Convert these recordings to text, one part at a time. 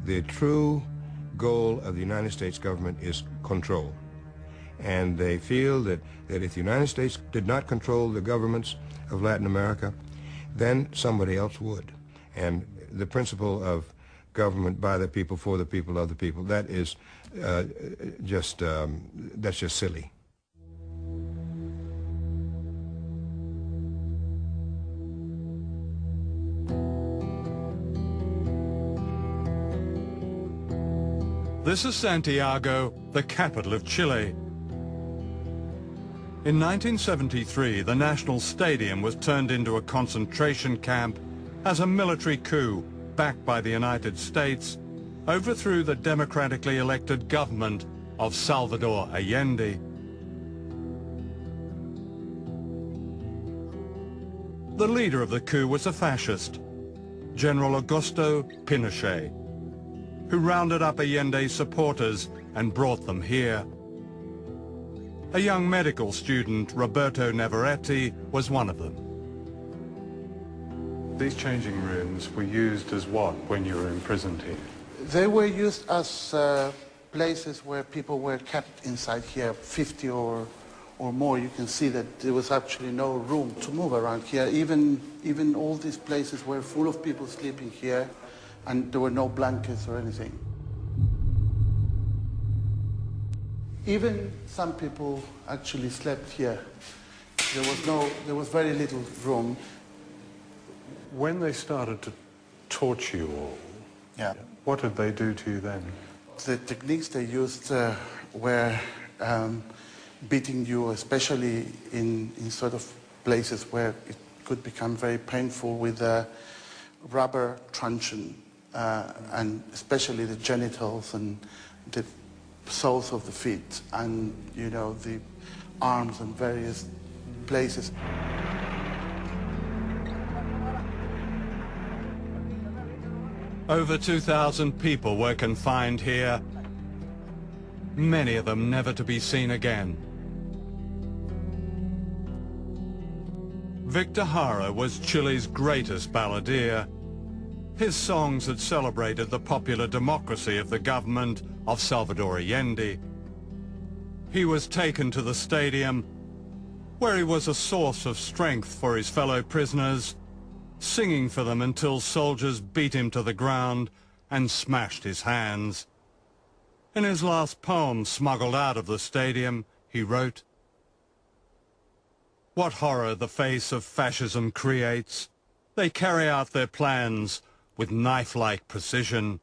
the true goal of the United States government is control. And they feel that if the United States did not control the governments of Latin America, then somebody else would. And the principle of government by the people, for the people, of the people, that is that's just silly. This is Santiago, the capital of Chile. In 1973, the National Stadium was turned into a concentration camp as a military coup, backed by the United States, overthrew the democratically elected government of Salvador Allende. The leader of the coup was a fascist, General Augusto Pinochet, who rounded up Allende's supporters and brought them here. A young medical student, Roberto Navarrete, was one of them. These changing rooms were used as what when you were imprisoned here? They were used as places where people were kept inside here, 50 or more. You can see that there was actually no room to move around here. Even all these places were full of people sleeping here, and there were no blankets or anything. Even some people actually slept here. There was very little room. When they started to torture you all, yeah, what did they do to you then? The techniques they used were beating you, especially in sort of places where it could become very painful, with a rubber truncheon, and especially the genitals and the soles of the feet, and, you know, the arms and various places. Over 2,000 people were confined here, many of them never to be seen again. Victor Jara was Chile's greatest balladeer. His songs had celebrated the popular democracy of the government of Salvador Allende. He was taken to the stadium, where he was a source of strength for his fellow prisoners, singing for them until soldiers beat him to the ground and smashed his hands. In his last poem, smuggled out of the stadium, he wrote, "What horror the face of fascism creates! They carry out their plans with knife-like precision.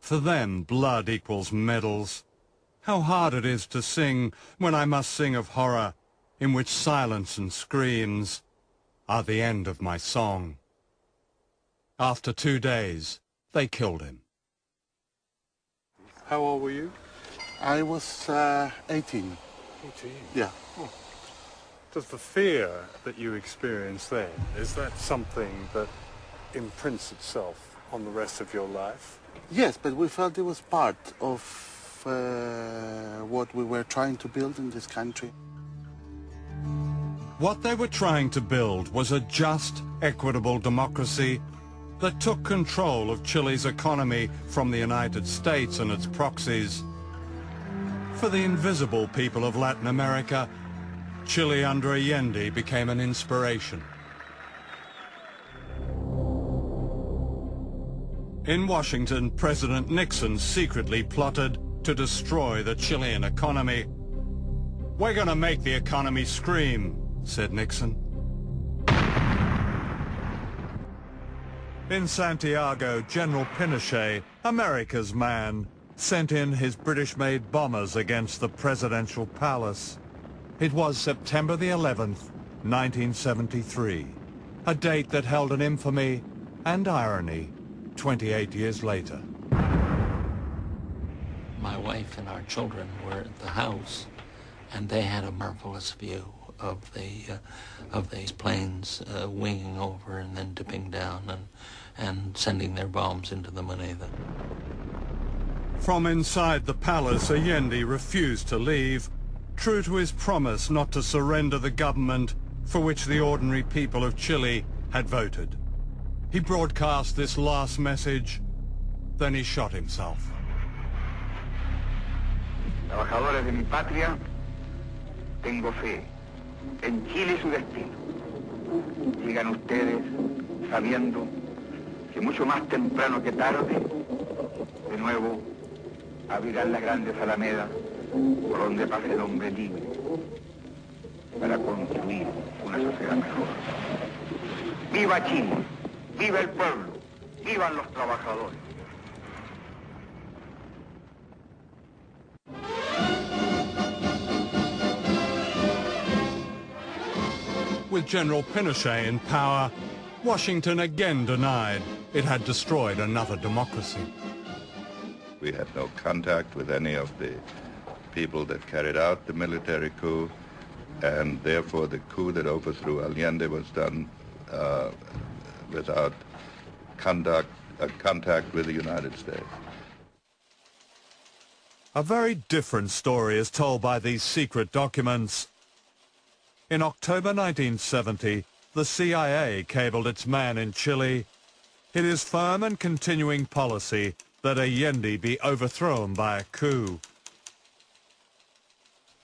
For them, blood equals medals. How hard it is to sing when I must sing of horror, in which silence and screams are the end of my song." After 2 days, they killed him. How old were you? I was 18. 18? Yeah. Oh. Does the fear that you experienced then, is that something that imprints itself on the rest of your life? Yes, but we felt it was part of what we were trying to build in this country. What they were trying to build was a just, equitable democracy that took control of Chile's economy from the United States and its proxies. For the invisible people of Latin America, Chile under Allende became an inspiration. In Washington, President Nixon secretly plotted to destroy the Chilean economy. "We're going to make the economy scream," said Nixon. In Santiago, General Pinochet, America's man, sent in his British-made bombers against the presidential palace. It was September the 11th, 1973, a date that held an infamy and irony 28 years later. My wife and our children were at the house, and they had a marvelous view of these planes winging over and then dipping down and sending their bombs into the Moneda. From inside the palace, Allende refused to leave, true to his promise not to surrender the government for which the ordinary people of Chile had voted. He broadcast this last message: Then he shot himself. Trabajadores de mi patria, tengo fe en Chile y su destino. Sigan ustedes sabiendo que mucho más temprano que tarde, de nuevo, abrirán las grandes alamedas por donde pase el hombre libre para construir una sociedad mejor. ¡Viva Chile! ¡Viva el pueblo! ¡Vivan los trabajadores! With General Pinochet in power, Washington again denied it had destroyed another democracy. We had no contact with any of the people that carried out the military coup, and therefore the coup that overthrew Allende was done without contact with the United States. A very different story is told by these secret documents. In October 1970, the CIA cabled its man in Chile. It is firm and continuing policy that Allende be overthrown by a coup.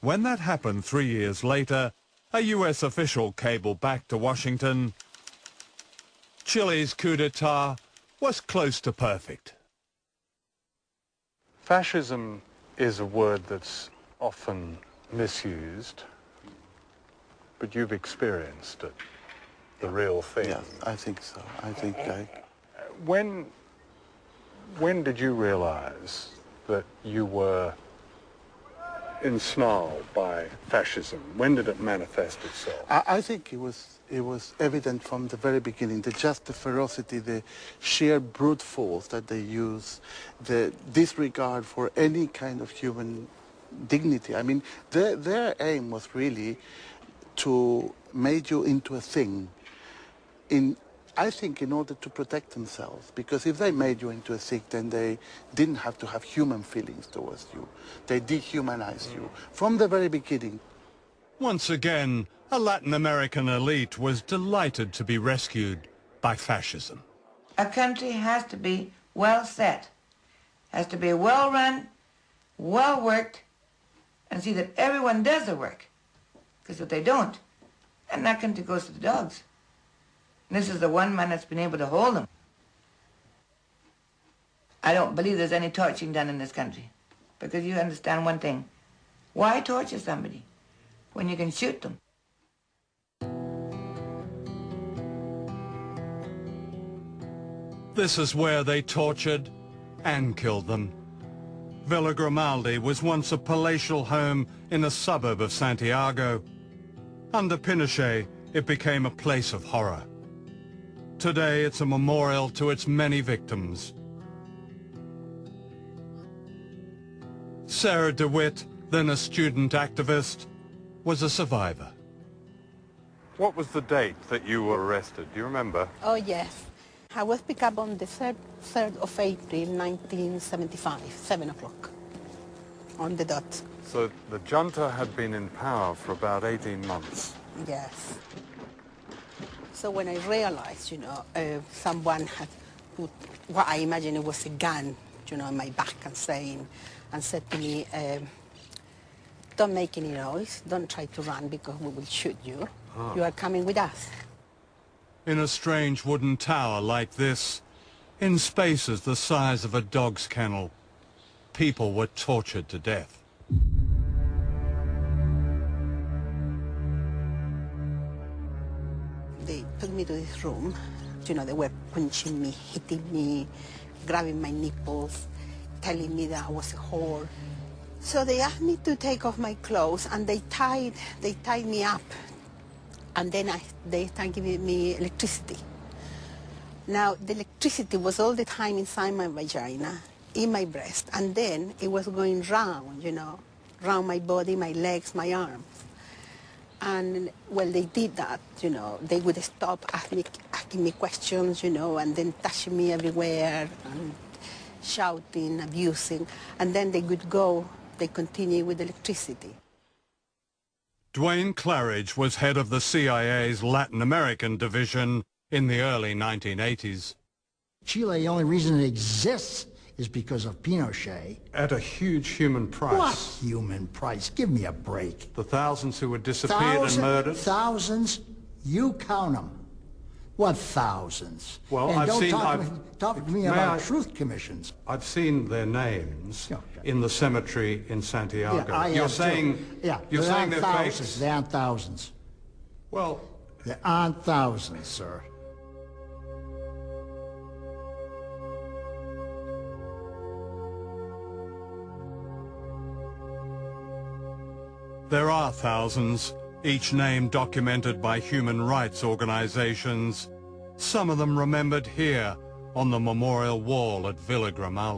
When that happened 3 years later, a US official cabled back to Washington. Chile's coup d'etat was close to perfect. Fascism is a word that's often misused, but you've experienced it, the real thing. Yes, I think so. I think When did you realize that you were ensnarled by fascism? When did it manifest itself? I think it was evident from the very beginning, the ferocity, the sheer brute force that they use, the disregard for any kind of human dignity. I mean, their aim was really to make you into a thing, I think in order to protect themselves, because if they made you into a thing, then they didn't have to have human feelings towards you. They dehumanized you from the very beginning. Once again, a Latin American elite was delighted to be rescued by fascism. A country has to be well set, has to be well run, well worked, and see that everyone does the work. Because if they don't, then that country goes to the dogs. And this is the one man that's been able to hold them. I don't believe there's any torturing done in this country. Because you understand one thing. Why torture somebody when you can shoot them? This is where they tortured and killed them. Villa Grimaldi was once a palatial home in a suburb of Santiago. Under Pinochet, it became a place of horror. Today, it's a memorial to its many victims. Sarah DeWitt, then a student activist, was a survivor. What was the date that you were arrested? Do you remember? Oh, yes. I was picked up on the 3rd of April, 1975, 7 o'clock, on the dot. So the junta had been in power for about 18 months. Yes. So when I realized, someone had put what I imagine it was a gun, on my back and said to me, don't make any noise, don't try to run because we will shoot you. You are coming with us. In a strange wooden tower like this, in spaces the size of a dog's kennel, people were tortured to death. They took me to this room. They were punching me, hitting me, grabbing my nipples, telling me that I was a whore. So they asked me to take off my clothes, and they tied me up. And then they started giving me electricity. Now, the electricity was all the time inside my vagina, in my breast, and then it was going round, round my body, my legs, my arms. And when they did that, they would stop asking me questions, and then touching me everywhere, and shouting, abusing, and then they continue with electricity. Duane Claridge was head of the CIA's Latin American division in the early 1980s. Chile, the only reason it exists is because of Pinochet. At a huge human price. What human price? Give me a break. The thousands who were disappeared and murdered? Thousands? You count them. What thousands? Well, and I've don't seen... talk to me about truth commissions. I've seen their names in the cemetery in Santiago. Yeah, you're saying... Yeah, you're saying they're thousands. fakes? There aren't thousands. Well... There aren't thousands, sir. There are thousands, each name documented by human rights organizations, some of them remembered here on the memorial wall at Villa Grimaldi.